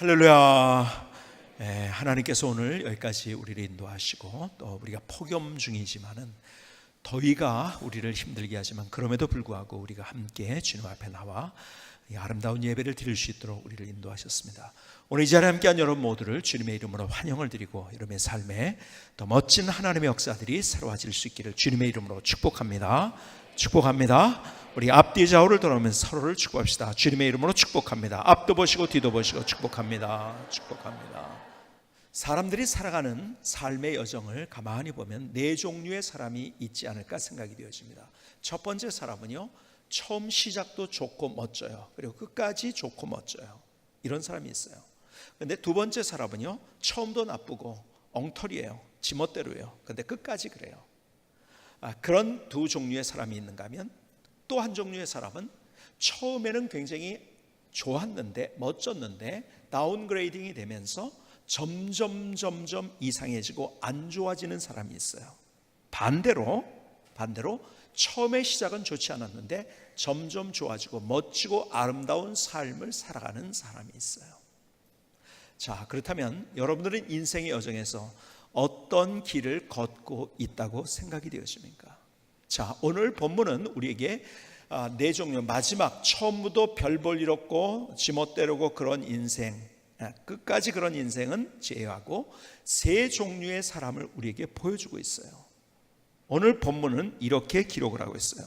할렐루야. 하나님께서 오늘 여기까지 우리를 인도하시고 또 우리가 폭염 중이지만은 더위가 우리를 힘들게 하지만 그럼에도 불구하고 우리가 함께 주님 앞에 나와 이 아름다운 예배를 드릴 수 있도록 우리를 인도하셨습니다. 오늘 이 자리에 함께한 여러분 모두를 주님의 이름으로 환영을 드리고 여러분의 삶에 더 멋진 하나님의 역사들이 새로워질 수 있기를 주님의 이름으로 축복합니다. 축복합니다. 우리 앞뒤 좌우를 돌아오면서 서로를 축복합시다. 주님의 이름으로 축복합니다. 앞도 보시고 뒤도 보시고 축복합니다. 축복합니다. 사람들이 살아가는 삶의 여정을 가만히 보면 네 종류의 사람이 있지 않을까 생각이 되어집니다. 첫 번째 사람은요, 처음 시작도 좋고 멋져요. 그리고 끝까지 좋고 멋져요. 이런 사람이 있어요. 그런데 두 번째 사람은요, 처음도 나쁘고 엉터리예요. 지멋대로예요. 그런데 끝까지 그래요. 그런 두 종류의 사람이 있는가 하면 또 한 종류의 사람은 처음에는 굉장히 좋았는데 멋졌는데 다운그레이딩이 되면서 점점 이상해지고 안 좋아지는 사람이 있어요. 반대로 처음의 시작은 좋지 않았는데 점점 좋아지고 멋지고 아름다운 삶을 살아가는 사람이 있어요. 자, 그렇다면 여러분들은 인생의 여정에서 어떤 길을 걷고 있다고 생각이 되어집니까? 자, 오늘 본문은 우리에게 네 종류, 마지막 처음부터 별 볼 일 없고 지멋대로고 그런 인생, 끝까지 그런 인생은 제외하고 세 종류의 사람을 우리에게 보여주고 있어요. 오늘 본문은 이렇게 기록을 하고 있어요.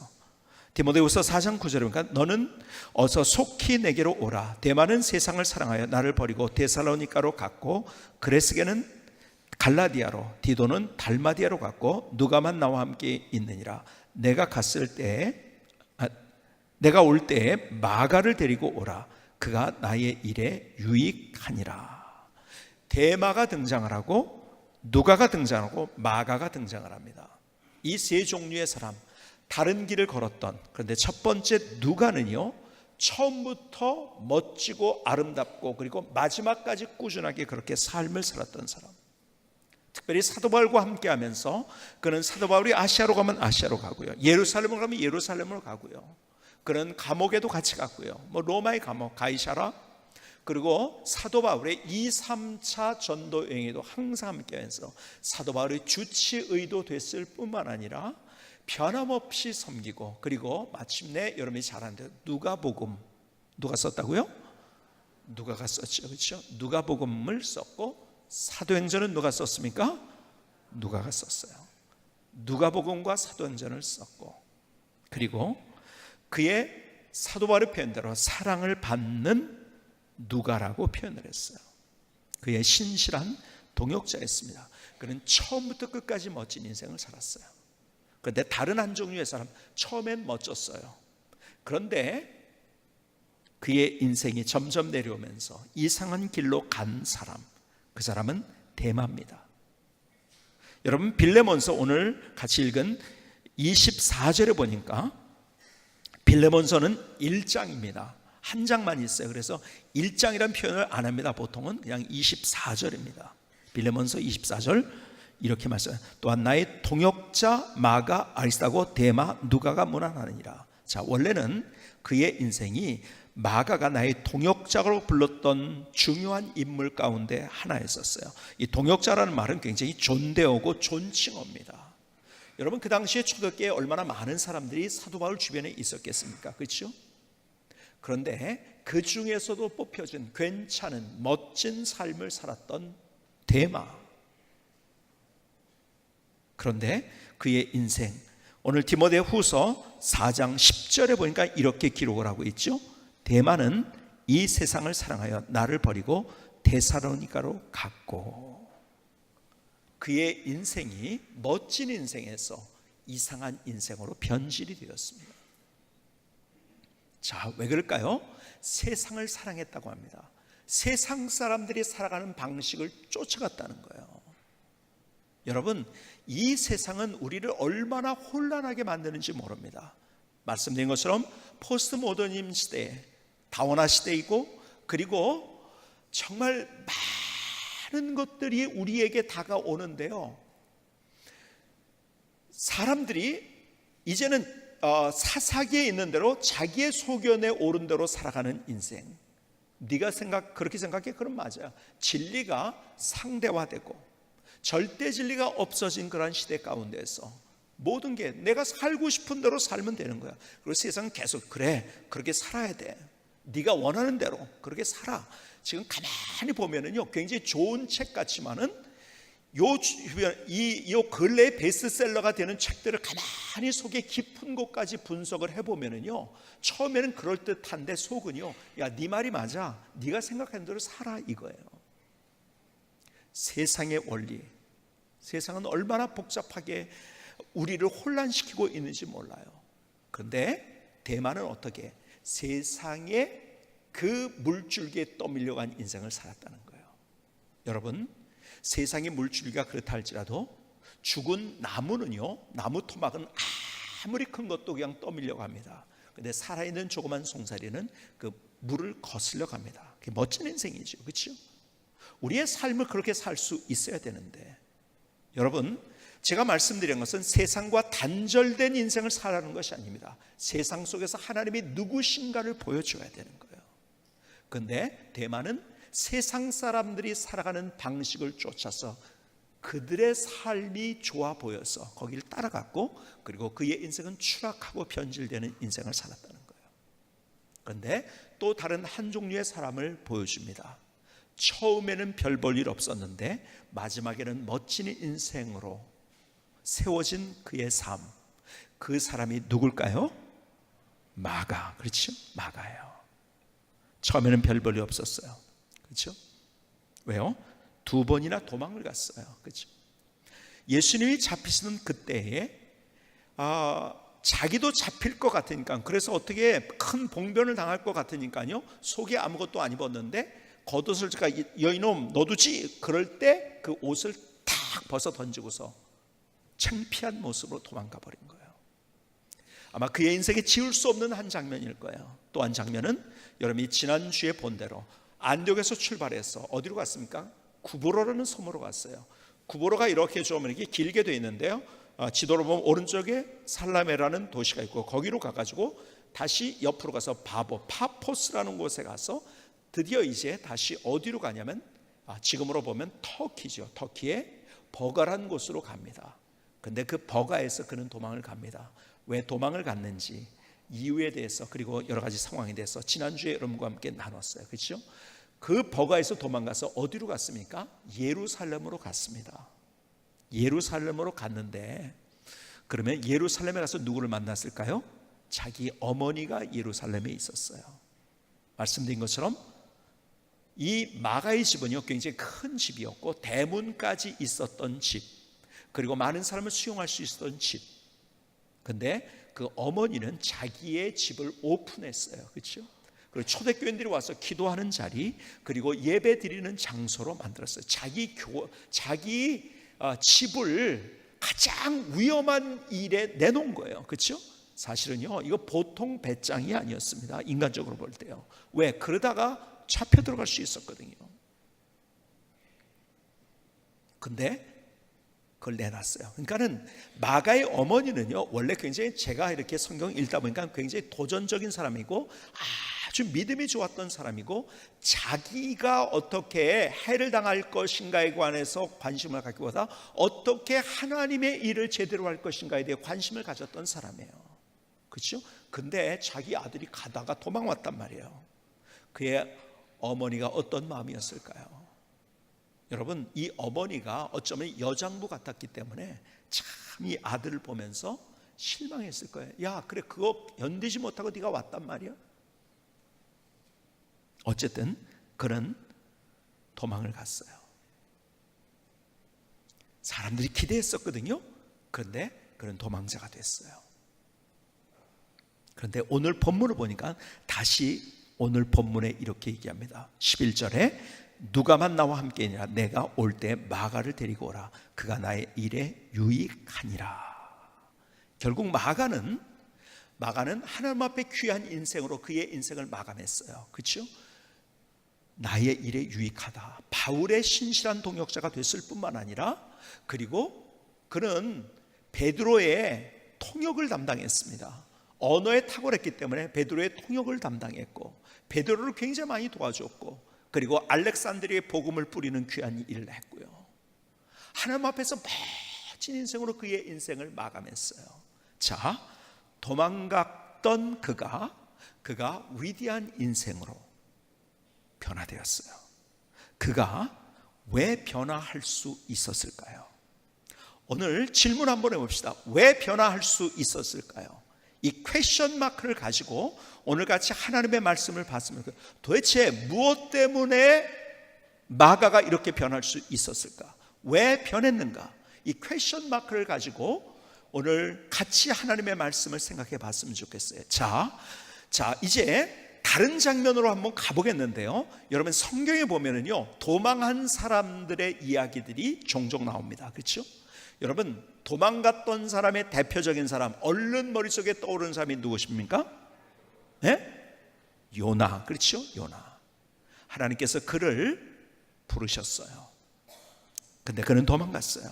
디모데후서 4장 9절에 보니까 너는 어서 속히 내게로 오라. 데마는 세상을 사랑하여 나를 버리고 데살로니가로 갔고 그레스게는 갈라디아로, 디도는 달마디아로 갔고 누가만 나와 함께 있느니라. 내가 올 때에 마가를 데리고 오라. 그가 나의 일에 유익하니라. 데마가 등장을 하고 누가가 등장하고 마가가 등장을 합니다. 이 세 종류의 사람, 다른 길을 걸었던, 그런데 첫 번째 누가는요, 처음부터 멋지고 아름답고 그리고 마지막까지 꾸준하게 그렇게 삶을 살았던 사람. 특별히 사도 바울과 함께 하면서 그는 사도 바울이 아시아로 가면 아시아로 가고요, 예루살렘으로 가면 예루살렘으로 가고요, 그는 감옥에도 같이 갔고요, 로마의 감옥 가이사라, 그리고 사도 바울의 2, 3차 전도 여행에도 항상 함께 하면서 사도 바울의 주치의도 됐을 뿐만 아니라 변함없이 섬기고, 그리고 마침내 여러분이 잘 아는 누가복음, 누가 썼다고요? 누가가 썼죠, 그렇죠? 누가복음을 썼고 사도행전은 누가 썼습니까? 누가가 썼어요. 누가복음과 사도행전을 썼고, 그리고 그의 사도 바울의 표현대로 사랑을 받는 누가라고 표현을 했어요. 그의 신실한 동역자였습니다. 그는 처음부터 끝까지 멋진 인생을 살았어요. 그런데 다른 한 종류의 사람, 처음엔 멋졌어요. 그런데 그의 인생이 점점 내려오면서 이상한 길로 간 사람, 그 사람은 데마입니다. 여러분, 빌레몬서 오늘 같이 읽은 24절에 보니까 빌레몬서는 1장입니다. 한 장만 있어요. 그래서 1장이라는 표현을 안 합니다. 보통은 그냥 24절입니다. 빌레몬서 24절 이렇게 말씀해요. 또한 나의 동역자 마가, 아리스다고, 데마, 누가가 문안하느니라. 자, 원래는 그의 인생이 마가가 나의 동역자로 불렀던 중요한 인물 가운데 하나였었어요. 이 동역자라는 말은 굉장히 존대어고 존칭어입니다. 여러분, 그 당시에 초대교회에 얼마나 많은 사람들이 사도 바울 주변에 있었겠습니까? 그렇죠? 그런데 그 중에서도 뽑혀진 괜찮은 멋진 삶을 살았던 데마. 그런데 그의 인생, 오늘 디모데후서 4장 10절에 보니까 이렇게 기록을 하고 있죠. 데마는 이 세상을 사랑하여 나를 버리고 데살로니가로 갔고, 그의 인생이 멋진 인생에서 이상한 인생으로 변질이 되었습니다. 자, 왜 그럴까요? 세상을 사랑했다고 합니다. 세상 사람들이 살아가는 방식을 쫓아갔다는 거예요. 여러분, 이 세상은 우리를 얼마나 혼란하게 만드는지 모릅니다. 말씀드린 것처럼 포스트 모더니즘 시대에, 다원화 시대이고, 그리고 정말 많은 것들이 우리에게 다가오는데요, 사람들이 이제는 사사기에 있는 대로 자기의 소견에 오른 대로 살아가는 인생, 그렇게 생각해? 그럼 맞아요. 진리가 상대화되고 절대 진리가 없어진 그런 시대 가운데서 모든 게 내가 살고 싶은 대로 살면 되는 거야. 그리고 세상은 계속 그래, 그렇게 살아야 돼. 네가 원하는 대로 그렇게 살아. 지금 가만히 보면은요, 굉장히 좋은 책 같지만은 요 근래 베스트셀러가 되는 책들을 가만히 속에 깊은 곳까지 분석을 해보면은요, 처음에는 그럴듯한데 속은요, 야, 네 말이 맞아, 네가 생각하는 대로 살아, 이거예요. 세상의 원리, 세상은 얼마나 복잡하게 우리를 혼란시키고 있는지 몰라요. 그런데 대만은 어떻게 세상의 그 물줄기에 떠밀려간 인생을 살았다는 거예요. 여러분, 세상의 물줄기가 그렇다 할지라도 죽은 나무는요, 나무 토막은 아무리 큰 것도 그냥 떠밀려 갑니다. 근데 살아있는 조그만 송사리는 그 물을 거슬려 갑니다. 그게 멋진 인생이죠, 그렇죠? 우리의 삶을 그렇게 살 수 있어야 되는데, 여러분, 제가 말씀드린 것은 세상과 단절된 인생을 살아가는 것이 아닙니다. 세상 속에서 하나님이 누구신가를 보여줘야 되는 거예요. 그런데 대만은 세상 사람들이 살아가는 방식을 쫓아서 그들의 삶이 좋아 보여서 거기를 따라갔고, 그리고 그의 인생은 추락하고 변질되는 인생을 살았다는 거예요. 그런데 또 다른 한 종류의 사람을 보여줍니다. 처음에는 별 볼 일 없었는데 마지막에는 멋진 인생으로 세워진 그의 삶, 그 사람이 누굴까요? 마가. 그렇죠? 마가예요. 처음에는 별 볼 일 없었어요. 그렇죠? 왜요? 2번이나 도망을 갔어요. 그렇죠? 예수님이 잡히시는 그때에 자기도 잡힐 것 같으니까, 그래서 어떻게 큰 봉변을 당할 것 같으니까요, 속에 아무것도 안 입었는데 겉옷을 제가 여이놈 너도지, 그럴 때 그 옷을 탁 벗어 던지고서 창피한 모습으로 도망가 버린 거예요. 아마 그의 인생에 지울 수 없는 한 장면일 거예요. 또 한 장면은 여러분이 지난주에 본 대로 안디옥에서 출발해서 어디로 갔습니까? 구브로라는 섬으로 갔어요. 구브로가 이렇게 좀 이렇게 길게 되어 있는데요, 지도로 보면 오른쪽에 살라메라는 도시가 있고, 거기로 가가지고 다시 옆으로 가서 파포스라는 곳에 가서 드디어 이제 다시 어디로 가냐면 지금으로 보면 터키죠. 터키의 버가라는 곳으로 갑니다. 근데 그 버가에서 그는 도망을 갑니다. 왜 도망을 갔는지 이유에 대해서, 그리고 여러 가지 상황에 대해서 지난주에 여러분과 함께 나눴어요. 그렇죠? 그 버가에서 도망가서 어디로 갔습니까? 예루살렘으로 갔습니다. 예루살렘으로 갔는데, 그러면 예루살렘에 가서 누구를 만났을까요? 자기 어머니가 예루살렘에 있었어요. 말씀드린 것처럼 이 마가의 집은요, 굉장히 큰 집이었고 대문까지 있었던 집, 그리고 많은 사람을 수용할 수 있었던 집. 근데 그 어머니는 자기의 집을 오픈했어요. 그렇죠? 그리고 초대교인들이 와서 기도하는 자리, 그리고 예배 드리는 장소로 만들었어요. 자기 집을 가장 위험한 일에 내놓은 거예요. 그렇죠? 사실은요, 이거 보통 배짱이 아니었습니다. 인간적으로 볼 때요. 왜? 그러다가 잡혀 들어갈 수 있었거든요. 근데 그걸 내놨어요. 그러니까는 마가의 어머니는요, 원래 굉장히, 제가 이렇게 성경 읽다 보니까 굉장히 도전적인 사람이고 아주 믿음이 좋았던 사람이고, 자기가 어떻게 해를 당할 것인가에 관해서 관심을 갖기보다 어떻게 하나님의 일을 제대로 할 것인가에 대해 관심을 가졌던 사람이에요. 그렇죠? 근데 자기 아들이 가다가 도망왔단 말이에요. 그의 어머니가 어떤 마음이었을까요? 여러분, 이 어머니가 어쩌면 여장부 같았기 때문에 참 이 아들을 보면서 실망했을 거예요. 야, 그래, 그거 견디지 못하고 네가 왔단 말이야. 어쨌든 그는 도망을 갔어요. 사람들이 기대했었거든요. 그런데 그는 도망자가 됐어요. 그런데 오늘 본문을 보니까 다시 오늘 본문에 이렇게 얘기합니다. 11절에 누가만 나와 함께니라, 내가 올 때 마가를 데리고 오라, 그가 나의 일에 유익하니라. 결국 마가는 하나님 앞에 귀한 인생으로 그의 인생을 마감했어요. 그렇죠? 나의 일에 유익하다. 바울의 신실한 동역자가 됐을 뿐만 아니라, 그리고 그는 베드로의 통역을 담당했습니다. 언어에 탁월했기 때문에 베드로의 통역을 담당했고 베드로를 굉장히 많이 도와줬고 그리고 알렉산드리아에 복음을 뿌리는 귀한 일을 했고요. 하나님 앞에서 멋진 인생으로 그의 인생을 마감했어요. 자, 도망갔던 그가 위대한 인생으로 변화되었어요. 그가 왜 변화할 수 있었을까요? 오늘 질문 한번 해봅시다. 왜 변화할 수 있었을까요? 이 퀘션 마크를 가지고 오늘같이 하나님의 말씀을 봤으면 도대체 무엇 때문에 마가가 이렇게 변할 수 있었을까? 왜 변했는가? 이 퀘션 마크를 가지고 오늘 같이 하나님의 말씀을 생각해 봤으면 좋겠어요. 자, 이제 다른 장면으로 한번 가보겠는데요. 여러분 성경에 보면은요, 도망한 사람들의 이야기들이 종종 나옵니다. 그렇죠? 여러분 도망갔던 사람의 대표적인 사람, 얼른 머릿속에 떠오르는 사람이 누구십니까? 네? 요나. 그렇죠? 요나. 하나님께서 그를 부르셨어요. 근데 그는 도망갔어요.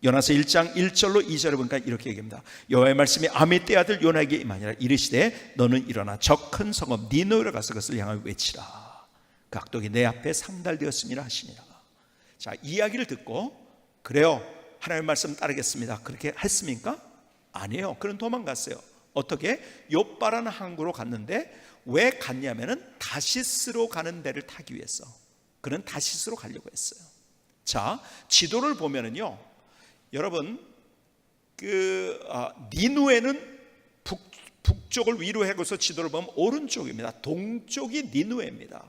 요나서 1장 1절로 2절을 보니까 이렇게 얘기합니다. 여호와의 말씀이 아미떼 아들 요나에게 임하니라. 이르시되 너는 일어나 저 큰 성읍 니느웨로 가서 그것을 향하여 외치라. 그 악독이 내 앞에 상달되었음이라 하시니라. 자, 이야기를 듣고 그래요, 하나님의 말씀 따르겠습니다, 그렇게 했습니까? 아니에요. 그는 도망갔어요. 어떻게? 욥바라는 항구로 갔는데 왜 갔냐면은 다시스로 가는 배를 타기 위해서. 그는 다시스로 가려고 했어요. 자, 지도를 보면은요, 여러분 니누에는 북쪽을 위로 해고서 지도를 보면 오른쪽입니다. 동쪽이 니누에입니다.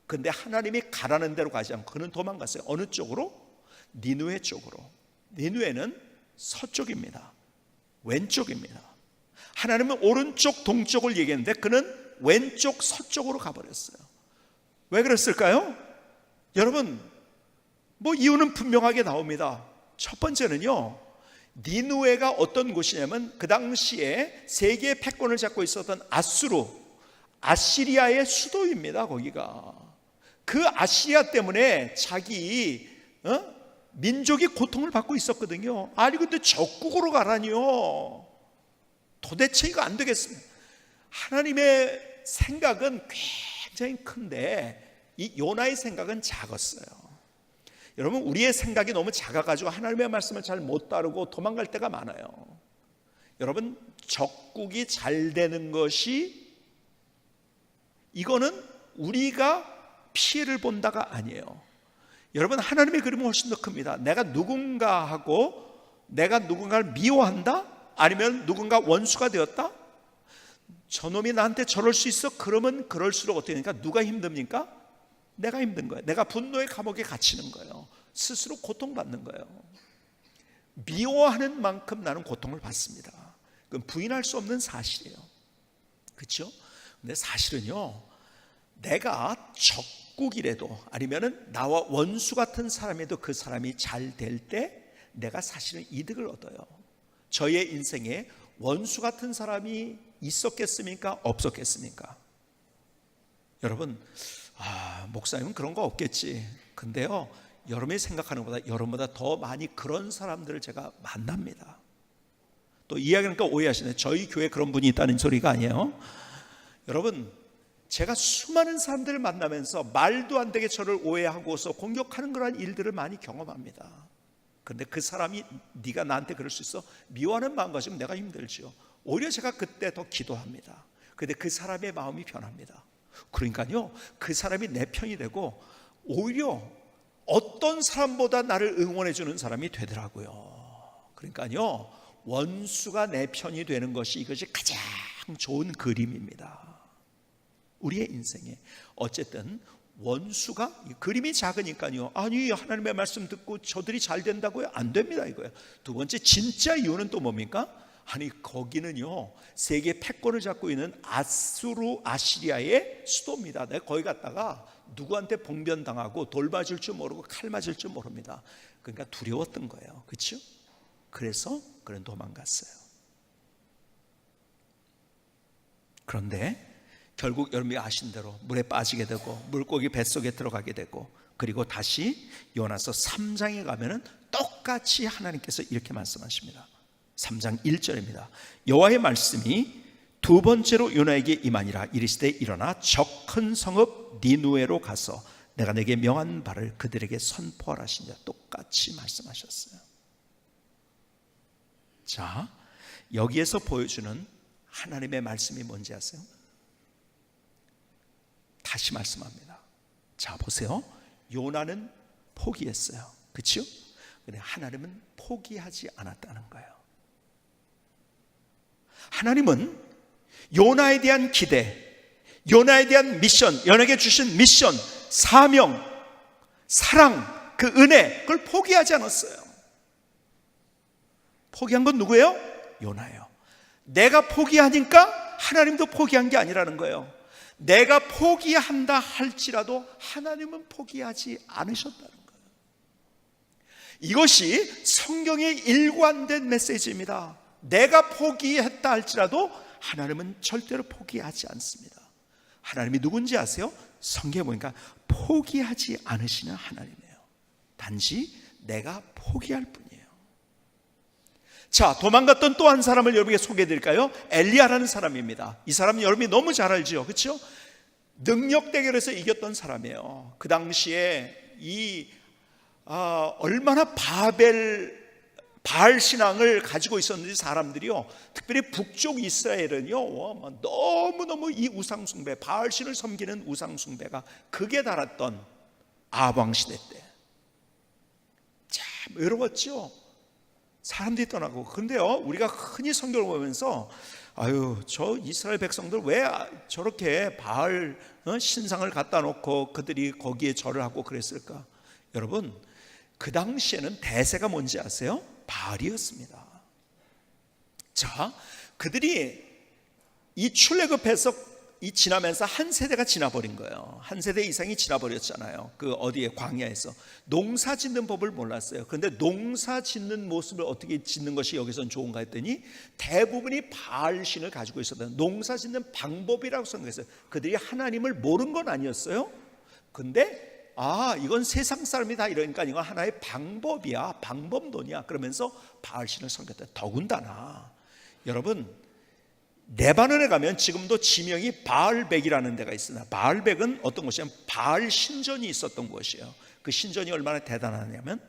근데 하나님이 가라는 대로 가지 않고 그는 도망갔어요. 어느 쪽으로? 니누에 쪽으로. 니누에는 서쪽입니다. 왼쪽입니다. 하나님은 오른쪽 동쪽을 얘기했는데 그는 왼쪽 서쪽으로 가버렸어요. 왜 그랬을까요? 여러분 이유는 분명하게 나옵니다. 첫 번째는요, 니누에가 어떤 곳이냐면 그 당시에 세계의 패권을 잡고 있었던 아시리아의 수도입니다. 거기가 그 아시리아 때문에 자기 민족이 고통을 받고 있었거든요. 아니 근데 적국으로 가라니요. 도대체 이거 안 되겠습니다. 하나님의 생각은 굉장히 큰데 이 요나의 생각은 작았어요. 여러분 우리의 생각이 너무 작아가지고 하나님의 말씀을 잘 못 따르고 도망갈 때가 많아요. 여러분 적국이 잘 되는 것이, 이거는 우리가 피해를 본다가 아니에요. 여러분 하나님의 그림은 훨씬 더 큽니다. 내가 누군가를 미워한다? 아니면 누군가 원수가 되었다? 저놈이 나한테 저럴 수 있어? 그러면 그럴수록 어떻게 되니까 누가 힘듭니까? 내가 힘든 거예요. 내가 분노의 감옥에 갇히는 거예요. 스스로 고통받는 거예요. 미워하는 만큼 나는 고통을 받습니다. 그건 부인할 수 없는 사실이에요. 그렇죠? 근데 사실은요, 내가 적국이라도 아니면은 나와 원수 같은 사람에도 그 사람이 잘 될 때 내가 사실은 이득을 얻어요. 저의 인생에 원수 같은 사람이 있었겠습니까? 없었겠습니까? 여러분, 목사님은 그런 거 없겠지. 근데요, 여러분이 생각하는 것보다 여러분보다 더 많이 그런 사람들을 제가 만납니다. 또 이야기하니까 오해하시네. 저희 교회에 그런 분이 있다는 소리가 아니에요. 여러분, 제가 수많은 사람들을 만나면서 말도 안 되게 저를 오해하고서 공격하는 그런 일들을 많이 경험합니다. 그런데 그 사람이 네가 나한테 그럴 수 있어? 미워하는 마음 가지면 내가 힘들죠. 오히려 제가 그때 더 기도합니다. 그런데 그 사람의 마음이 변합니다. 그러니까요, 그 사람이 내 편이 되고 오히려 어떤 사람보다 나를 응원해 주는 사람이 되더라고요. 그러니까요, 원수가 내 편이 되는 것이, 이것이 가장 좋은 그림입니다. 우리의 인생에. 어쨌든 원수가, 그림이 작으니까요, 아니 하나님의 말씀 듣고 저들이 잘 된다고요? 안 됩니다, 이거예요. 두 번째 진짜 이유는 또 뭡니까? 아니 거기는요, 세계 패권을 잡고 있는 아시리아의 수도입니다. 내가 거기 갔다가 누구한테 봉변당하고 돌 맞을 줄 모르고 칼 맞을 줄 모릅니다. 그러니까 두려웠던 거예요. 그렇죠? 그래서 그는 도망갔어요. 그런데 결국 여러분이 아신 대로 물에 빠지게 되고 물고기 뱃속에 들어가게 되고, 그리고 다시 요나서 3장에 가면은 똑같이 하나님께서 이렇게 말씀하십니다. 3장 1절입니다. 여호와의 말씀이 두 번째로 요나에게 임하니라. 이르시되 일어나 저 큰 성읍 니누에로 가서 내가 내게 명한 바를 그들에게 선포하라 하시니라. 똑같이 말씀하셨어요. 자, 여기에서 보여주는 하나님의 말씀이 뭔지 아세요? 다시 말씀합니다. 자, 보세요. 요나는 포기했어요. 그렇죠? 근데 하나님은 포기하지 않았다는 거예요. 하나님은 요나에 대한 기대, 요나에 대한 미션, 요나에게 주신 미션, 사명, 사랑, 그 은혜, 그걸 포기하지 않았어요. 포기한 건 누구예요? 요나예요. 내가 포기하니까 하나님도 포기한 게 아니라는 거예요. 내가 포기한다 할지라도 하나님은 포기하지 않으셨다는 거예요. 이것이 성경의 일관된 메시지입니다. 내가 포기했다 할지라도 하나님은 절대로 포기하지 않습니다. 하나님이 누군지 아세요? 성경에 보니까 포기하지 않으시는 하나님이에요. 단지 내가 포기할 뿐이에요. 자, 도망갔던 또 한 사람을 여러분에게 소개해 드릴까요? 엘리야라는 사람입니다. 이 사람은 여러분이 너무 잘 알죠, 그렇죠? 능력 대결에서 이겼던 사람이에요. 그 당시에 얼마나 바알 신앙을 가지고 있었는지 사람들이요, 특별히 북쪽 이스라엘은요, 너무너무 이 우상숭배, 바알 신을 섬기는 우상숭배가 극에 달았던 아방 시대 때 참 외로웠죠. 사람들이 떠나고. 그런데요, 우리가 흔히 성경을 보면서 저 이스라엘 백성들 왜 저렇게 바알 신상을 갖다 놓고 그들이 거기에 절을 하고 그랬을까? 여러분, 그 당시에는 대세가 뭔지 아세요? 바알이었습니다. 자, 그들이 이 출애굽해서 지나면서 한 세대가 지나버린 거예요. 한 세대 이상이 지나버렸잖아요. 그 어디에 광야에서 농사 짓는 법을 몰랐어요. 그런데 농사 짓는 모습을 어떻게 짓는 것이 여기선 좋은가 했더니 대부분이 바알신을 가지고 있었던, 농사 짓는 방법이라고 생각했어요. 그들이 하나님을 모른 건 아니었어요. 근데 이건 세상 사람이다 이러니까 이건 하나의 방법이야, 방법론이야 그러면서 바알신을 섬겼다. 더군다나 여러분, 레바논에 가면 지금도 지명이 바알백이라는 데가 있습니다. 바알백은 어떤 곳이냐면 바알 신전이 있었던 곳이에요. 그 신전이 얼마나 대단하냐면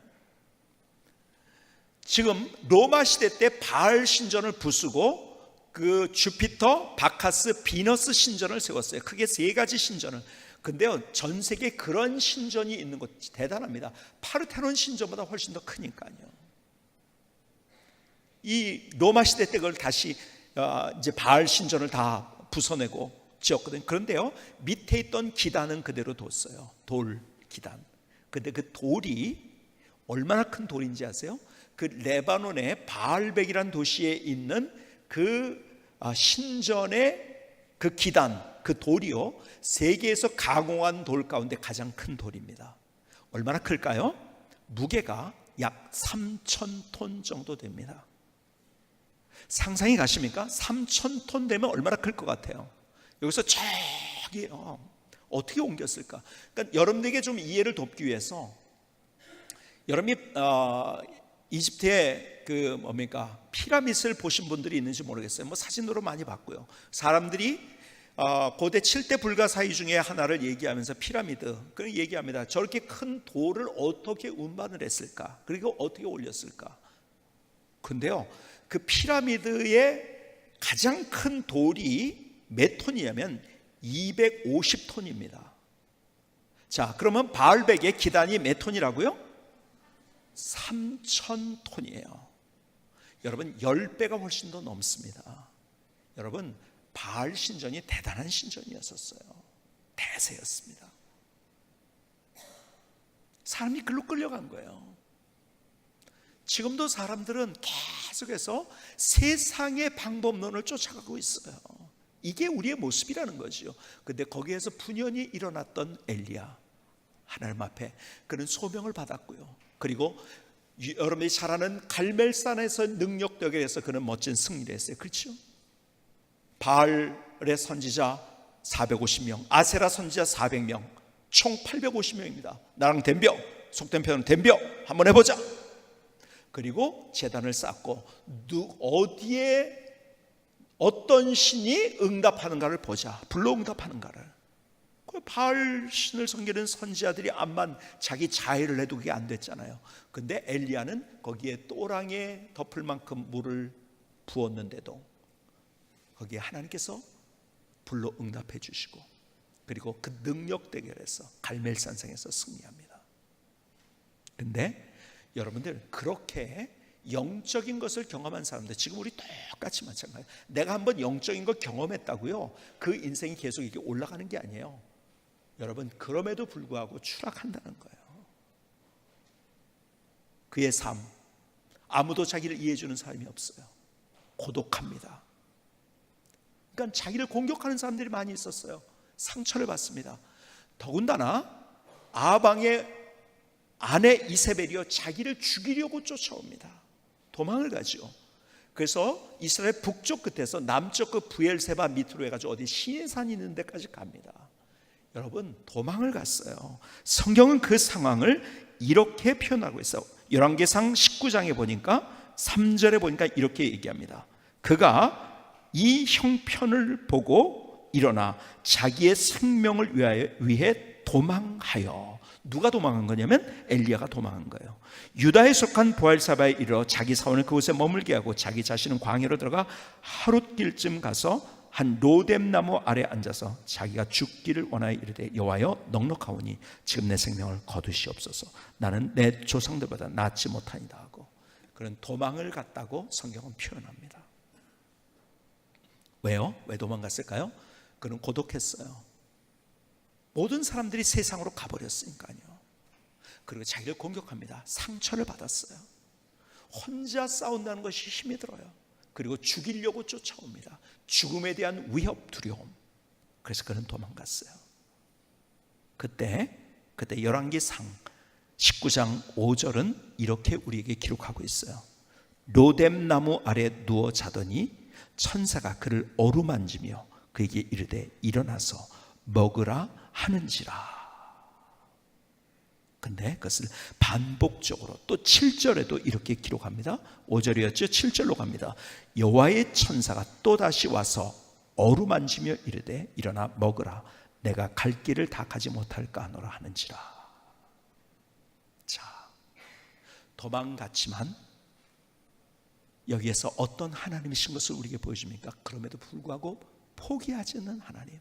지금 로마 시대 때 바알 신전을 부수고 그 주피터, 바카스, 비너스 신전을 세웠어요. 크게 세 가지 신전을. 근데요, 전 세계에 그런 신전이 있는 곳 대단합니다. 파르테논 신전보다 훨씬 더 크니까요. 이 로마 시대 때 그걸 다시 이제 바알 신전을 다 부숴내고 지었거든요. 그런데요, 밑에 있던 기단은 그대로 뒀어요. 돌 기단. 근데 그 돌이 얼마나 큰 돌인지 아세요? 그 레바논의 바알백이라는 도시에 있는 그 신전의 그 기단, 그 돌이요, 세계에서 가공한 돌 가운데 가장 큰 돌입니다. 얼마나 클까요? 무게가 약 3,000톤 정도 됩니다. 상상이 가십니까? 3,000톤 되면 얼마나 클 것 같아요? 여기서 저기 어떻게 옮겼을까? 그러니까 여러분들에게 좀 이해를 돕기 위해서, 여러분이 이집트의 그 피라밋을 보신 분들이 있는지 모르겠어요. 사진으로 많이 봤고요. 사람들이 고대 7대 불가사의 중에 하나를 얘기하면서 피라미드, 그걸 얘기합니다. 저렇게 큰 돌을 어떻게 운반을 했을까? 그리고 어떻게 올렸을까? 근데요, 그 피라미드의 가장 큰 돌이 몇 톤이냐면 250톤입니다. 자, 그러면 바알백의 기단이 몇 톤이라고요? 3,000톤이에요. 여러분, 10배가 훨씬 더 넘습니다. 여러분, 바알 신전이 대단한 신전이었었어요. 대세였습니다. 사람이 글로 끌려간 거예요. 지금도 사람들은 계속해서 세상의 방법론을 쫓아가고 있어요. 이게 우리의 모습이라는 거죠. 근데 거기에서 분연히 일어났던 엘리야, 하나님 앞에 그는 소명을 받았고요. 그리고 여러분이 잘 아는 갈멜산에서 능력 대결에서 그는 멋진 승리를 했어요. 그렇죠? 바알의 선지자 450명, 아세라 선지자 400명, 총 850명입니다. 나랑 덤벼, 속된 표현은 덤벼, 한번 해보자. 그리고 제단을 쌓고 어디에 어떤 신이 응답하는가를 보자. 불로 응답하는가를. 그 바알 신을 섬기는 선지자들이 암만 자기 자해를 해도 그게 안 됐잖아요. 근데 엘리야는 거기에 또랑에 덮을 만큼 물을 부었는데도 거기에 하나님께서 불로 응답해 주시고, 그리고 그 능력 대결에서 갈멜산성에서 승리합니다. 근데 여러분들, 그렇게 영적인 것을 경험한 사람들, 지금 우리 똑같이 마찬가지예요. 내가 한번 영적인 걸 경험했다고요 그 인생이 계속 이렇게 올라가는 게 아니에요. 여러분, 그럼에도 불구하고 추락한다는 거예요. 그의 삶, 아무도 자기를 이해해 주는 사람이 없어요. 고독합니다. 그러니까 자기를 공격하는 사람들이 많이 있었어요. 상처를 받습니다. 더군다나 아방의 아내 이세벨이요, 자기를 죽이려고 쫓아옵니다. 도망을 가죠. 그래서 이스라엘 북쪽 끝에서 남쪽 그 브엘세바 밑으로 해가지고 어디 시내산이 있는 데까지 갑니다. 여러분, 도망을 갔어요. 성경은 그 상황을 이렇게 표현하고 있어요. 열왕기상 19장에 보니까 3절에 보니까 이렇게 얘기합니다. 그가 이 형편을 보고 일어나 자기의 생명을 위해 도망하여. 누가 도망한 거냐면 엘리야가 도망한 거예요. 유다에 속한 브엘세바에 이르러 자기 사원을 그곳에 머물게 하고 자기 자신은 광야로 들어가 하룻길쯤 가서 한 로뎀나무 아래 앉아서 자기가 죽기를 원하여 이르되 여호와여, 넉넉하오니 지금 내 생명을 거두시옵소서. 나는 내 조상들보다 낫지 못하니이다 하고 그런 도망을 갔다고 성경은 표현합니다. 왜요? 왜 도망갔을까요? 그는 고독했어요. 모든 사람들이 세상으로 가버렸으니까요. 그리고 자기를 공격합니다. 상처를 받았어요. 혼자 싸운다는 것이 힘이 들어요. 그리고 죽이려고 쫓아옵니다. 죽음에 대한 위협, 두려움. 그래서 그는 도망갔어요. 그때 열왕기상 19장 5절은 이렇게 우리에게 기록하고 있어요. 로뎀나무 아래 누워 자더니 천사가 그를 어루만지며 그에게 이르되 일어나서 먹으라 하는지라. 근데 그것을 반복적으로 또 7절에도 이렇게 기록합니다. 5절이었죠. 7절로 갑니다. 여호와의 천사가 또다시 와서 어루만지며 이르되 일어나 먹으라. 내가 갈 길을 다 가지 못할까 하노라 하는지라. 자, 도망갔지만 여기에서 어떤 하나님이신 것을 우리에게 보여줍니까? 그럼에도 불구하고 포기하지 않는 하나님.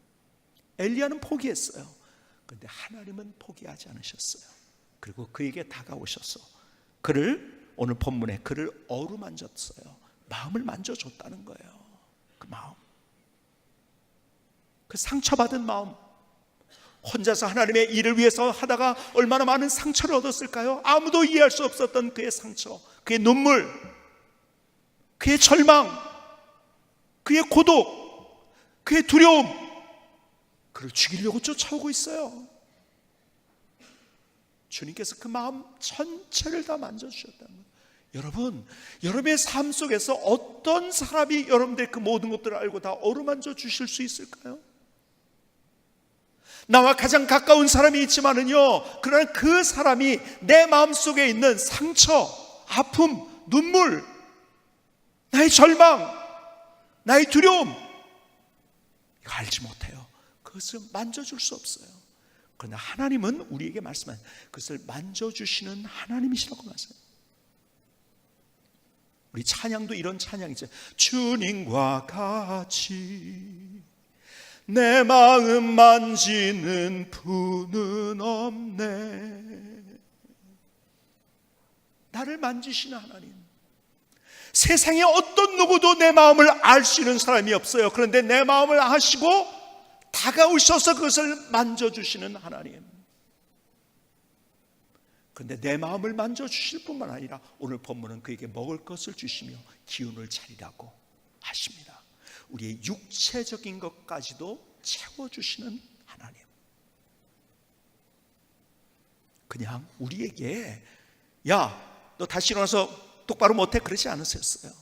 엘리야는 포기했어요. 그런데 하나님은 포기하지 않으셨어요. 그리고 그에게 다가오셔서 그를, 오늘 본문에 그를 어루만졌어요. 마음을 만져줬다는 거예요. 그 마음, 그 상처받은 마음. 혼자서 하나님의 일을 위해서 하다가 얼마나 많은 상처를 얻었을까요? 아무도 이해할 수 없었던 그의 상처, 그의 눈물, 그의 절망, 그의 고독, 그의 두려움, 그를 죽이려고 쫓아오고 있어요. 주님께서 그 마음 전체를 다 만져주셨다는 거예요. 여러분, 여러분의 삶 속에서 어떤 사람이 여러분들의 그 모든 것들을 알고 다 어루만져 주실 수 있을까요? 나와 가장 가까운 사람이 있지만은요, 그러나 그 사람이 내 마음속에 있는 상처, 아픔, 눈물, 나의 절망, 나의 두려움, 이거 알지 못해요. 그것을 만져줄 수 없어요. 그러나 하나님은 우리에게 말씀한 그것을 만져주시는 하나님이시라고 말씀해요. 우리 찬양도 이런 찬양이죠. 주님과 같이 내 마음 만지는 분은 없네. 나를 만지시는 하나님. 세상에 어떤 누구도 내 마음을 알 수 있는 사람이 없어요. 그런데 내 마음을 아시고 다가오셔서 그것을 만져주시는 하나님. 그런데 내 마음을 만져주실 뿐만 아니라 오늘 본문은 그에게 먹을 것을 주시며 기운을 차리라고 하십니다. 우리의 육체적인 것까지도 채워주시는 하나님. 그냥 우리에게 야, 너 다시 일어나서 똑바로 못해, 그러지 않으셨어요.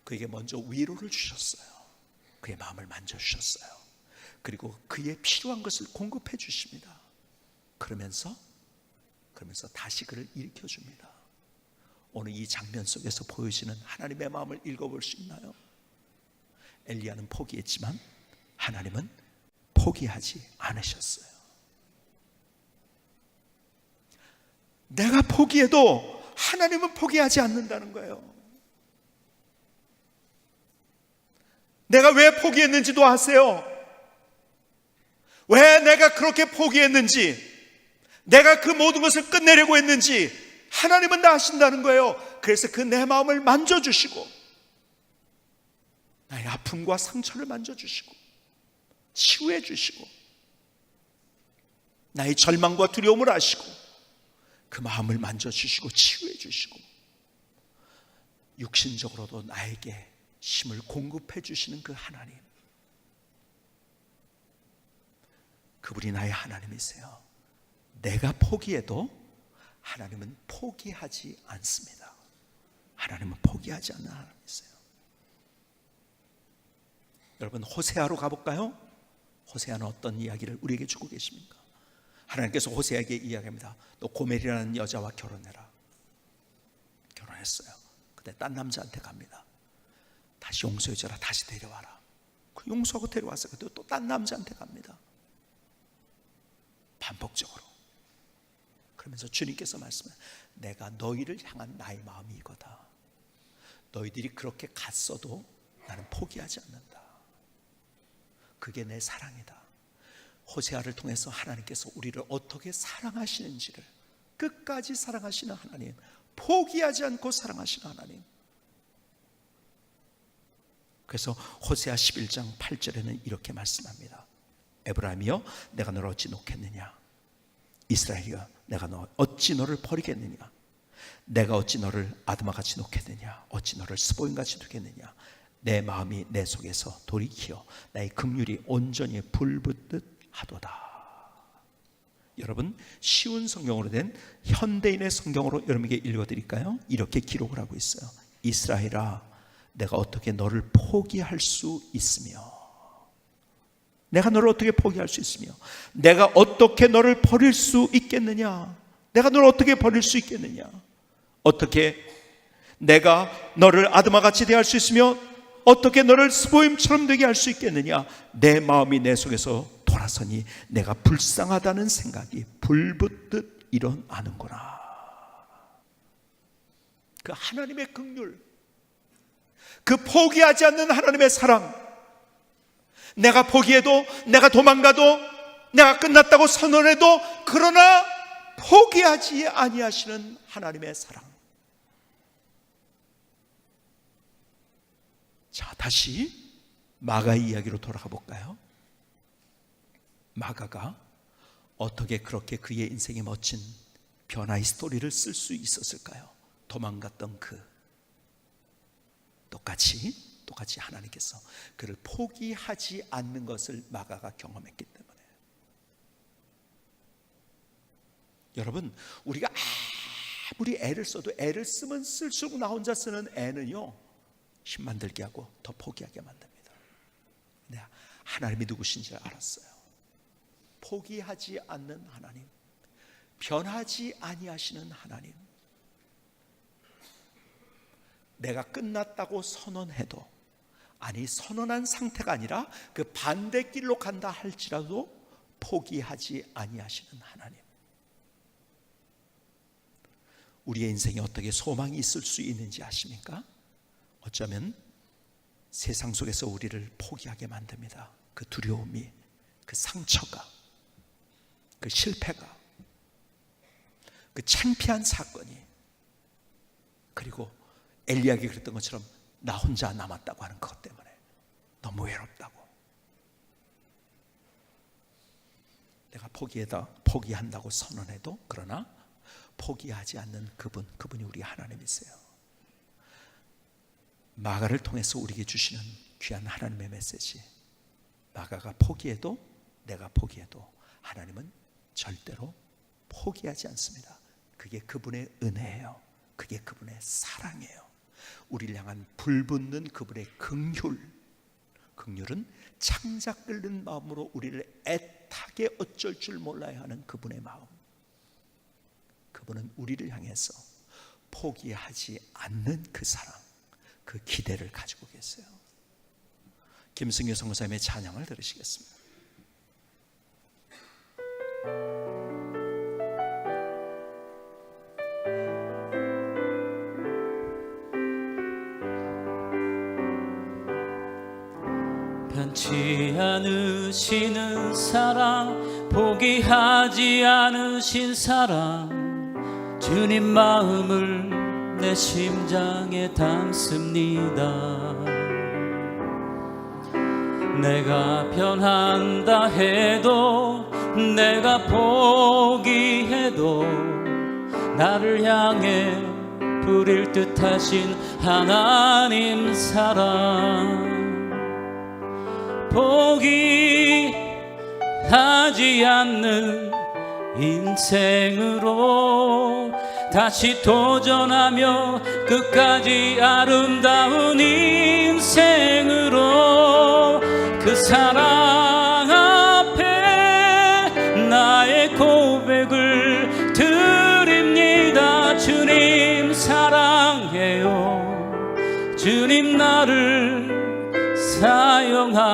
그에게 먼저 위로를 주셨어요. 그의 마음을 만져주셨어요. 그리고 그의 필요한 것을 공급해 주십니다. 그러면서 다시 그를 일으켜줍니다. 오늘 이 장면 속에서 보여지는 하나님의 마음을 읽어볼 수 있나요? 엘리야는 포기했지만 하나님은 포기하지 않으셨어요. 내가 포기해도 하나님은 포기하지 않는다는 거예요. 내가 왜 포기했는지도 아세요? 왜 내가 그렇게 포기했는지, 내가 그 모든 것을 끝내려고 했는지 하나님은 다 아신다는 거예요. 그래서 그 내 마음을 만져주시고 나의 아픔과 상처를 만져주시고 치유해 주시고 나의 절망과 두려움을 아시고 그 마음을 만져주시고 치유해 주시고 육신적으로도 나에게 힘을 공급해 주시는 그 하나님, 그분이 나의 하나님이세요. 내가 포기해도 하나님은 포기하지 않습니다. 하나님은 포기하지 않는 하나님이세요. 여러분, 호세아로 가볼까요? 호세아는 어떤 이야기를 우리에게 주고 계십니까? 하나님께서 호세아에게 이야기합니다. 너 고멜이라는 여자와 결혼해라. 결혼했어요. 근데 딴 남자한테 갑니다. 다시 용서해줘라. 다시 데려와라. 그 용서하고 데려왔어요. 근데 또 딴 남자한테 갑니다. 반복적으로. 그러면서 주님께서 말씀해요. 내가 너희를 향한 나의 마음이 이거다. 너희들이 그렇게 갔어도 나는 포기하지 않는다. 그게 내 사랑이다. 호세아를 통해서 하나님께서 우리를 어떻게 사랑하시는지를, 끝까지 사랑하시는 하나님, 포기하지 않고 사랑하시는 하나님. 그래서 호세아 11장 8절에는 이렇게 말씀합니다. 에브라임이여 내가 너를 어찌 놓겠느냐, 이스라엘이여 내가 어찌 너를 버리겠느냐, 내가 어찌 너를 아드마같이 놓겠느냐, 어찌 너를 스보임같이 두겠느냐. 내 마음이 내 속에서 돌이키어 나의 긍휼이 온전히 불붙듯 하도다. 여러분, 쉬운 성경으로 된 현대인의 성경으로 여러분에게 읽어드릴까요? 이렇게 기록을 하고 있어요. 이스라엘아 내가 어떻게 너를 포기할 수 있으며, 내가 너를 어떻게 포기할 수 있으며, 내가 어떻게 너를 버릴 수 있겠느냐, 내가 너를 어떻게 버릴 수 있겠느냐, 어떻게 내가 너를 아드마같이 대할 수 있으며 어떻게 너를 스보임처럼 되게 할 수 있겠느냐. 내 마음이 내 속에서 돌아서니 내가 불쌍하다는 생각이 불붙듯 일어나는구나. 그 하나님의 긍휼, 그 포기하지 않는 하나님의 사랑, 내가 포기해도, 내가 도망가도, 내가 끝났다고 선언해도 그러나 포기하지 아니하시는 하나님의 사랑. 자, 다시 마가의 이야기로 돌아가 볼까요? 마가가 어떻게 그렇게 그의 인생의 멋진 변화의 스토리를 쓸 수 있었을까요? 도망갔던 똑같이 하나님께서 그를 포기하지 않는 것을 마가가 경험했기 때문에. 여러분, 우리가 아무리 애를 써도, 애를 쓰면 쓸수록 나 혼자 쓰는 애는요 힘만 들게 하고 더 포기하게 만듭니다. 내가 하나님이 누구신지 알았어요. 포기하지 않는 하나님, 변하지 아니하시는 하나님. 내가 끝났다고 선언해도, 아니 선언한 상태가 아니라 그 반대길로 간다 할지라도 포기하지 아니하시는 하나님. 우리의 인생에 어떻게 소망이 있을 수 있는지 아십니까? 어쩌면 세상 속에서 우리를 포기하게 만듭니다. 그 두려움이, 그 상처가, 그 실패가, 그 창피한 사건이, 그리고 엘리야에게 그랬던 것처럼 나 혼자 남았다고 하는 그것 때문에 너무 외롭다고. 내가 포기한다고 선언해도 그러나 포기하지 않는 그분이 우리 하나님이세요. 마가를 통해서 우리에게 주시는 귀한 하나님의 메시지, 마가가 포기해도, 내가 포기해도 하나님은 절대로 포기하지 않습니다. 그게 그분의 은혜예요. 그게 그분의 사랑이에요. 우리를 향한 불붙는 그분의 긍휼은 창자 끓는 마음으로 우리를 애타게 어쩔 줄 몰라야 하는 그분의 마음. 그분은 우리를 향해서 포기하지 않는 그 사랑, 그 기대를 가지고 계세요. 김승규 선교사님의 찬양을 들으시겠습니다. 변치 않으시는 사랑, 포기하지 않으신 사랑, 주님 마음을 내 심장에 담습니다. 내가 변한다 해도, 내가 포기해도, 나를 향해 부릴 듯하신 하나님 사랑, 포기하지 않는 인생으로 다시 도전하며 끝까지 아름다운 인생으로 그 사랑 앞에 나의 고백을 드립니다. 주님 사랑해요. 주님 나를 사용하소서.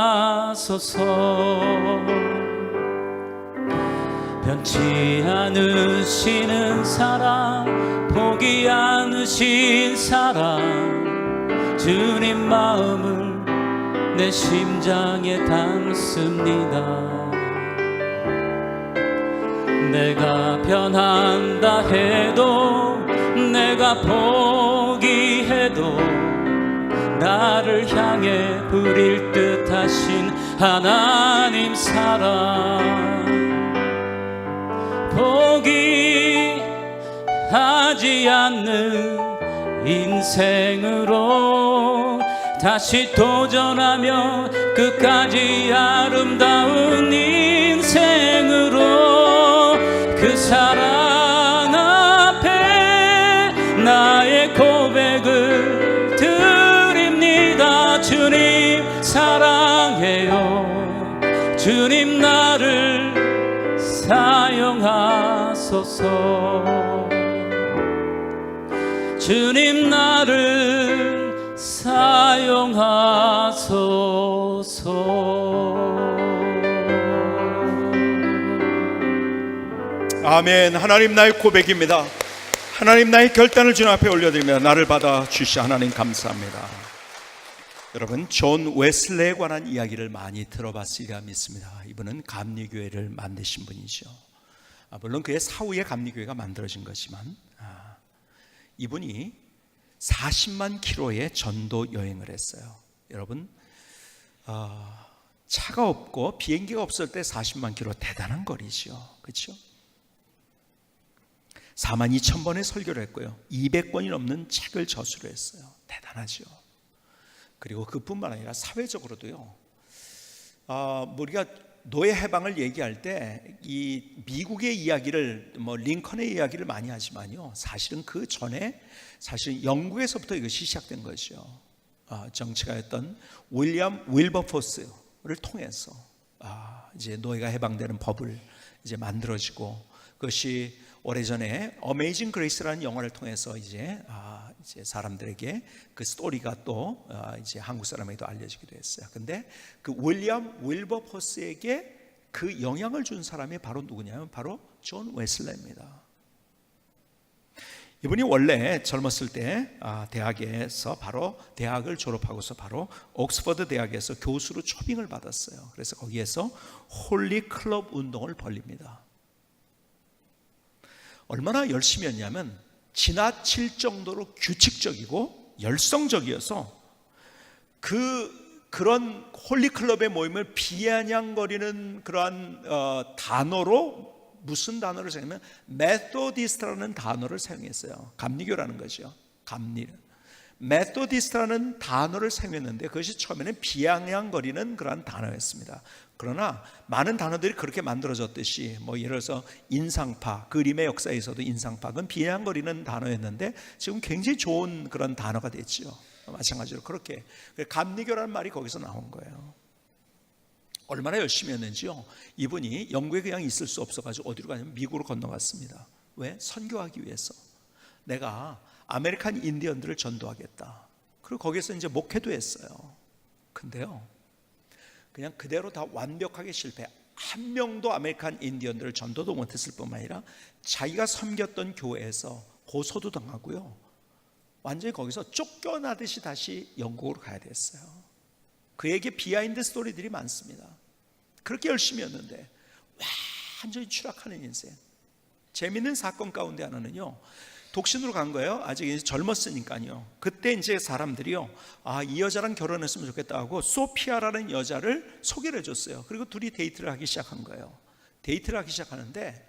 변치 않으시는 사랑, 포기 않으신 사랑, 주님 마음을 내 심장에 담습니다. 내가 변한다 해도, 내가 포기해도, 나를 향해 부릴 듯하신 하나님 사랑, 포기하지 않는 인생으로 다시 도전하며 끝까지 아름다운 인생으로 그 사랑 앞에 나의 고백을 드립니다. 주님 사랑해요. 주님 나를 사용하소서. 주님 나를 사용하소서. 아멘. 하나님 나의 고백입니다. 하나님 나의 결단을 주님 앞에 올려드리며 나를 받아주시 하나님 감사합니다. 여러분, 존 웨슬레에 관한 이야기를 많이 들어봤으리라 믿습니다. 이분은 감리교회를 만드신 분이죠. 물론 그의 사후에 감리교회가 만들어진 것이지만 이분이 40만 킬로의 전도 여행을 했어요. 여러분, 차가 없고 비행기가 없을 때 40만 킬로 대단한 거리죠. 그렇죠? 4만 2천 번의 설교를 했고요, 200권이 넘는 책을 저수를 했어요. 대단하죠. 그리고 그뿐만 아니라 사회적으로도요, 우리가 노예 해방을 얘기할 때 이 미국의 이야기를, 링컨의 이야기를 많이 하지만요, 사실은 그 전에 사실 영국에서부터 이것이 시작된 것이죠. 정치가였던 윌리엄 윌버포스를 통해서 이제 노예가 해방되는 법을 이제 만들어지고, 그것이 오래전에 어메이징 그레이스라는 영화를 통해서 이제 사람들에게 그 스토리가 또 이제 한국 사람에게도 알려지기도 했어요. 근데 그 윌리엄 윌버포스에게 그 영향을 준 사람이 바로 누구냐면 바로 존 웨슬레입니다. 이분이 원래 젊었을 때 대학에서 바로 대학을 졸업하고서 바로 옥스퍼드 대학에서 교수로 초빙을 받았어요. 그래서 거기에서 홀리 클럽 운동을 벌립니다. 얼마나 열심히 했냐면 지나칠 정도로 규칙적이고 열성적이어서 그런 홀리클럽의 모임을 비아냥거리는 그러한 단어로, 무슨 단어를 사용하면 메소디스트라는 단어를 사용했어요. 감리교라는 것이요. 메소디스트라는 단어를 사용했는데 그것이 처음에는 비아냥거리는 그러한 단어였습니다. 그러나 많은 단어들이 그렇게 만들어졌듯이 예를 들어서 인상파, 그림의 역사에서도 인상파, 그건 비아냥거리는 단어였는데 지금 굉장히 좋은 그런 단어가 됐죠. 마찬가지로 그렇게 감리교라는 말이 거기서 나온 거예요. 얼마나 열심히 했는지요. 이분이 영국에 그냥 있을 수 없어가지고 어디로 가냐면 미국으로 건너갔습니다. 왜? 선교하기 위해서. 내가 아메리칸 인디언들을 전도하겠다. 그리고 거기서 이제 목회도 했어요. 근데요, 그냥 그대로 다 완벽하게 실패. 한 명도 아메리칸 인디언들을 전도도 못했을 뿐만 아니라 자기가 섬겼던 교회에서 고소도 당하고요, 완전히 거기서 쫓겨나듯이 다시 영국으로 가야 됐어요. 그에게 비하인드 스토리들이 많습니다. 그렇게 열심히였는데 완전히 추락하는 인생. 재밌는 사건 가운데 하나는요, 독신으로 간 거예요. 아직 이제 젊었으니까요. 그때 이제 사람들이요, 이 여자랑 결혼했으면 좋겠다 하고 소피아라는 여자를 소개를 해줬어요. 그리고 둘이 데이트를 하기 시작한 거예요. 데이트를 하기 시작하는데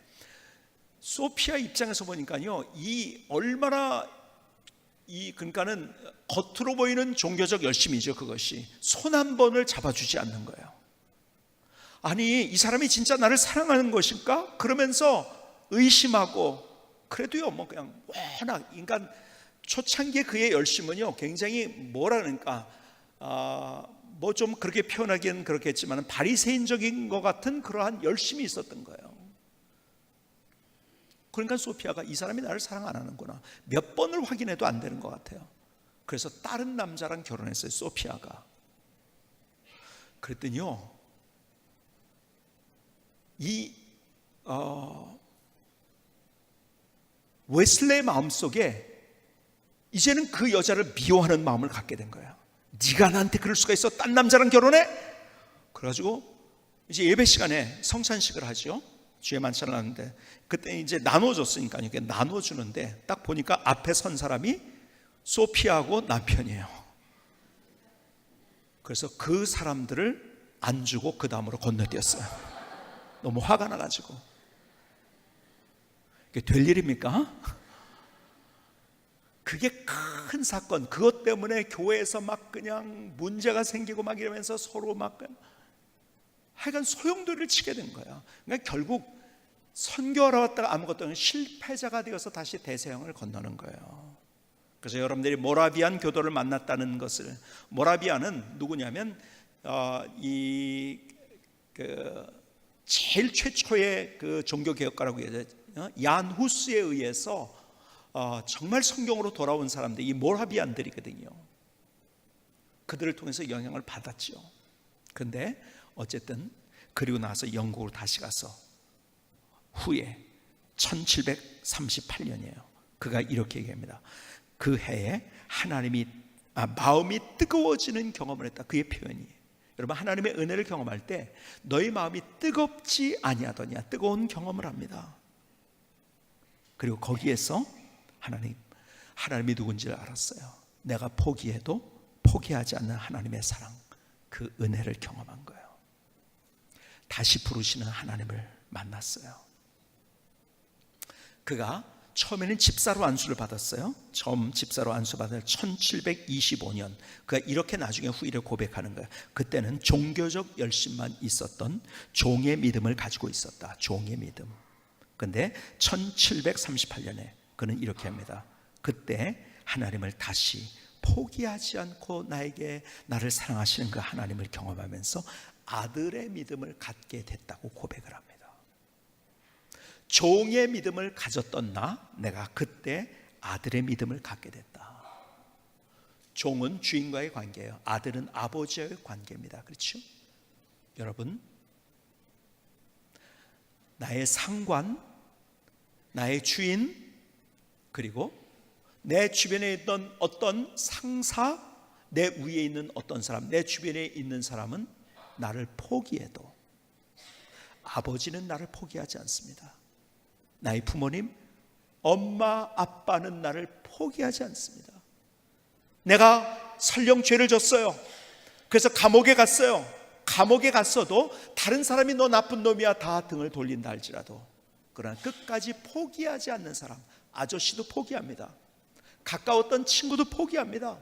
소피아 입장에서 보니까요, 그러니까는 겉으로 보이는 종교적 열심이죠. 그것이 손 한 번을 잡아주지 않는 거예요. 아니, 이 사람이 진짜 나를 사랑하는 것일까? 그러면서 의심하고, 그래도요, 뭐 그냥 워낙 인간 초창기에 그의 열심은요, 굉장히 뭐라 그러니까 뭐 좀 그렇게 표현하기는 그렇겠지만 바리새인적인 것 같은 그러한 열심이 있었던 거예요. 그러니까 소피아가 이 사람이 나를 사랑 안 하는구나, 몇 번을 확인해도 안 되는 것 같아요. 그래서 다른 남자랑 결혼했어요, 소피아가. 그랬더니요, 웨슬레의 마음속에 이제는 그 여자를 미워하는 마음을 갖게 된 거예요. 네가 나한테 그럴 수가 있어? 딴 남자랑 결혼해? 그래가지고 이제 예배 시간에 성찬식을 하죠. 주의 만찬을 하는데 그때 이제 나눠줬으니까 이렇게 나눠주는데 딱 보니까 앞에 선 사람이 소피아하고 남편이에요. 그래서 그 사람들을 안 주고 그 다음으로 건너뛰었어요. 너무 화가 나가지고. 이게 될 일입니까? 그게 큰 사건. 그것 때문에 교회에서 막 그냥 문제가 생기고 막 이러면서 서로 막 하여간 소용돌이를 치게 된 거야. 그러니까 결국 선교하러 왔다가 아무것도 없는 실패자가 되어서 다시 대서양을 건너는 거예요. 그래서 여러분들이 모라비안 교도를 만났다는 것을, 모라비안은 누구냐면 제일 최초의 그 종교 개혁가라고 해야 되죠. 얀 후스에 의해서 정말 성경으로 돌아온 사람들이 이 모라비안들이거든요. 그들을 통해서 영향을 받았죠. 그런데 어쨌든 그리고 나서 영국으로 다시 가서 후에 1738년이에요. 그가 이렇게 얘기합니다. 그 해에 하나님이 마음이 뜨거워지는 경험을 했다. 그의 표현이. 여러분, 하나님의 은혜를 경험할 때 너희 마음이 뜨겁지 아니하더냐, 뜨거운 경험을 합니다. 그리고 거기에서 하나님이 누군지를 알았어요. 내가 포기해도 포기하지 않는 하나님의 사랑, 그 은혜를 경험한 거예요. 다시 부르시는 하나님을 만났어요. 그가 처음에는 집사로 안수를 받았어요. 처음 집사로 안수받을 1725년 그가 이렇게 나중에 후일에 고백하는 거예요. 그때는 종교적 열심만 있었던 종의 믿음을 가지고 있었다. 종의 믿음. 그런데 1738년에 그는 이렇게 합니다. 그때 하나님을 다시 포기하지 않고 나를 사랑하시는 그 하나님을 경험하면서 아들의 믿음을 갖게 됐다고 고백을 합니다. 종의 믿음을 가졌던 내가 그때 아들의 믿음을 갖게 됐다. 종은 주인과의 관계예요. 아들은 아버지와의 관계입니다. 그렇죠? 여러분, 나의 상관, 나의 주인, 그리고 내 주변에 있던 어떤 상사, 내 위에 있는 어떤 사람, 내 주변에 있는 사람은 나를 포기해도 아버지는 나를 포기하지 않습니다. 나의 부모님, 엄마, 아빠는 나를 포기하지 않습니다. 내가 설령 죄를 졌어요. 그래서 감옥에 갔어요. 감옥에 갔어도 다른 사람이 너 나쁜 놈이야 다 등을 돌린다 할지라도, 그러나 끝까지 포기하지 않는 사람, 아저씨도 포기합니다. 가까웠던 친구도 포기합니다.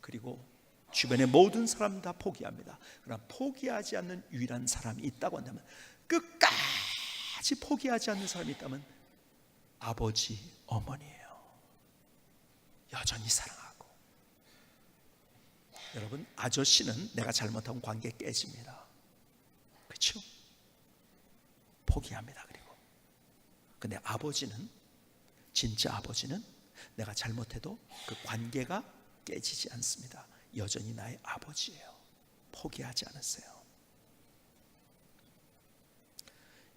그리고 주변의 모든 사람 다 포기합니다. 그러나 포기하지 않는 유일한 사람이 있다고 한다면, 끝까지 포기하지 않는 사람이 있다면 아버지, 어머니예요. 여전히 사랑하고. 여러분, 아저씨는 내가 잘못하면 관계 깨집니다. 그렇죠? 포기합니다. 그리고 근데 아버지는, 진짜 아버지는 내가 잘못해도 그 관계가 깨지지 않습니다. 여전히 나의 아버지예요. 포기하지 않았어요.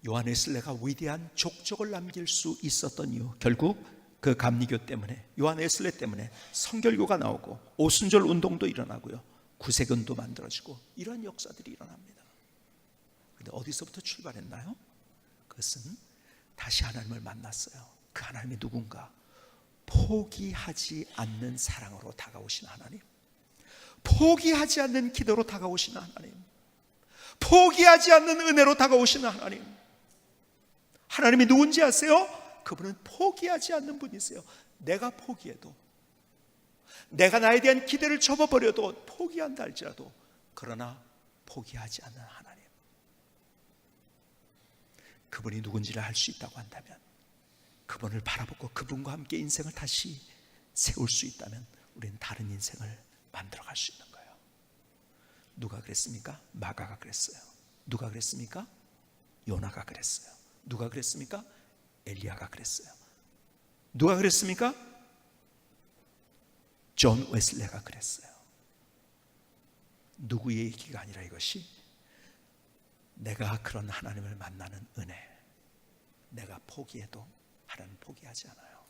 요한 웨슬레가 위대한 족적을 남길 수 있었던 이유, 결국 그 감리교 때문에, 요한 웨슬레 때문에 성결교가 나오고 오순절 운동도 일어나고요, 구세군도 만들어지고 이런 역사들이 일어납니다. 그런데 어디서부터 출발했나요? 그것은 다시 하나님을 만났어요. 그 하나님이 누군가? 포기하지 않는 사랑으로 다가오신 하나님, 포기하지 않는 기도로 다가오시는 하나님, 포기하지 않는 은혜로 다가오시는 하나님. 하나님이 누군지 아세요? 그분은 포기하지 않는 분이세요. 내가 포기해도, 내가 나에 대한 기대를 접어버려도, 포기한다 할지라도, 그러나 포기하지 않는 하나님. 그분이 누군지를 알 수 있다고 한다면, 그분을 바라보고 그분과 함께 인생을 다시 세울 수 있다면 우리는 다른 인생을 만들어갈 수 있는 거예요. 누가 그랬습니까? 마가가 그랬어요. 누가 그랬습니까? 요나가 그랬어요. 누가 그랬습니까? 엘리야가 그랬어요. 누가 그랬습니까? 존 웨슬레가 그랬어요. 누구의 얘기가 아니라 이것이 내가 그런 하나님을 만나는 은혜, 내가 포기해도 하나님은 포기하지 않아요.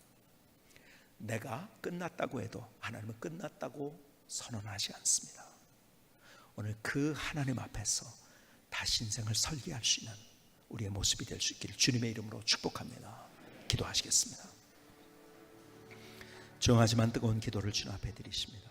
내가 끝났다고 해도 하나님은 끝났다고 선언하지 않습니다. 오늘 그 하나님 앞에서 다시 인생을 설계할 수 있는 우리의 모습이 될 수 있기를 주님의 이름으로 축복합니다. 기도하시겠습니다. 정하지만 뜨거운 기도를 주님 앞에 드리십니다.